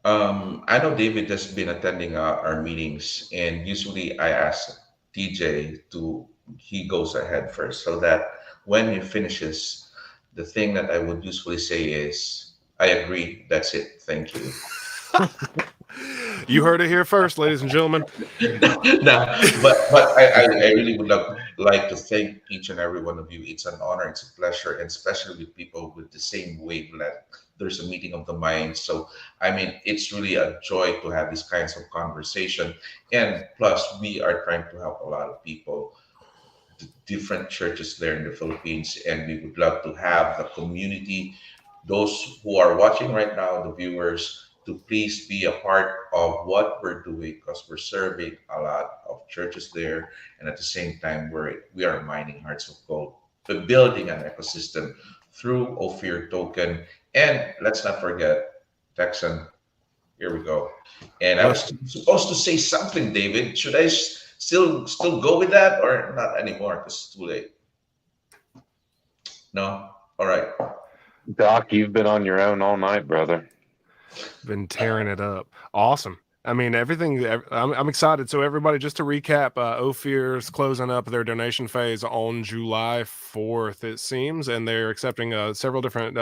I know David has been attending our meetings, and usually I ask TJ to he goes ahead first, so that when he finishes, the thing that I would usually say is, "I agree. That's it. Thank you." You heard it here first, ladies and gentlemen. Nah, but I really would like to thank each and every one of you. It's an honor, it's a pleasure, and especially with people with the same wavelength. There's a meeting of the minds. So, I mean, it's really a joy to have these kinds of conversation. And plus, we are trying to help a lot of people, different churches there in the Philippines, and we would love to have the community, those who are watching right now, the viewers, to please be a part of what we're doing because we're serving a lot of churches there, and at the same time, we are mining hearts of gold, but building an ecosystem through Ophir token, and let's not forget Texan. Here we go. And I Uh, was supposed to say something, David. Should I still go with that or not anymore? Because it's too late. No. All right. Doc, you've been on your own all night, brother. Been tearing it up. Awesome. I mean, everything. I'm excited. So, everybody, just to recap, Ophir's closing up their donation phase on July 4th, it seems, and they're accepting several different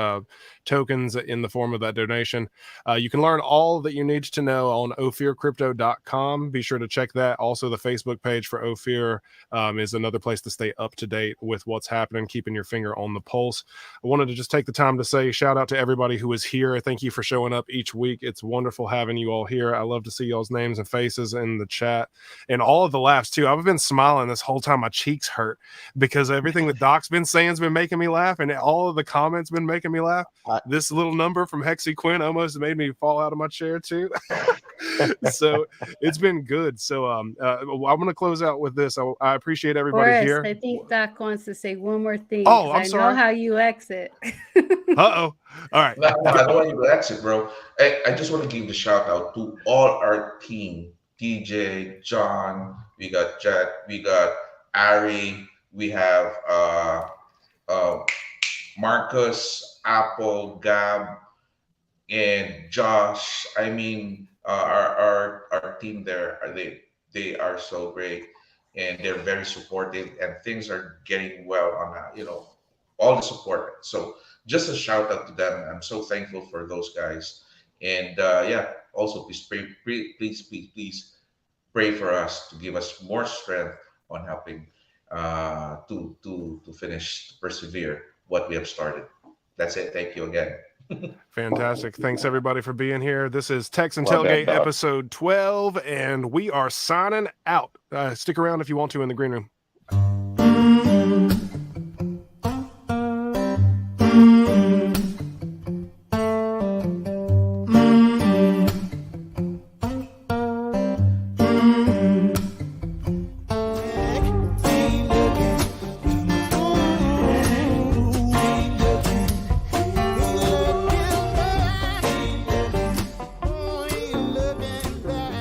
tokens in the form of that donation. You can learn all that you need to know on ophircrypto.com. Be sure to check that. Also, the Facebook page for Ophir is another place to stay up to date with what's happening, keeping your finger on the pulse. I wanted to just take the time to say shout out to everybody who is here. Thank you for showing up each week. It's wonderful having you all here. I love to see y'all's names and faces in the chat and all of the laughs too. I've been smiling this whole time. My cheeks hurt because everything that Doc's been saying has been making me laugh, and all of the comments been making me laugh. This little number from Hexy Quinn almost made me fall out of my chair too. So it's been good. So I'm going to close out with this. I appreciate everybody Forrest, here. I think Doc wants to say one more thing. Oh, 'cause I'm I sorry. know how you exit. Uh-oh. All right. No, I don't want you to exit, bro. I just want to give the shout out to all our team. DJ, John, we got Jet, we got Ari, we have uh, Marcus, Apple, Gab, and Josh. I mean, our team there they are so great, and they're very supportive, and things are getting well on all the support. So just a shout out to them. I'm so thankful for those guys, and yeah, also please pray for us to give us more strength on helping to finish to persevere what we have started. That's it. Thank you again. Fantastic. Thanks everybody for being here. This is Texan Love that, Tailgate Doc. episode 12, and we are signing out. Stick around if you want to in the green room.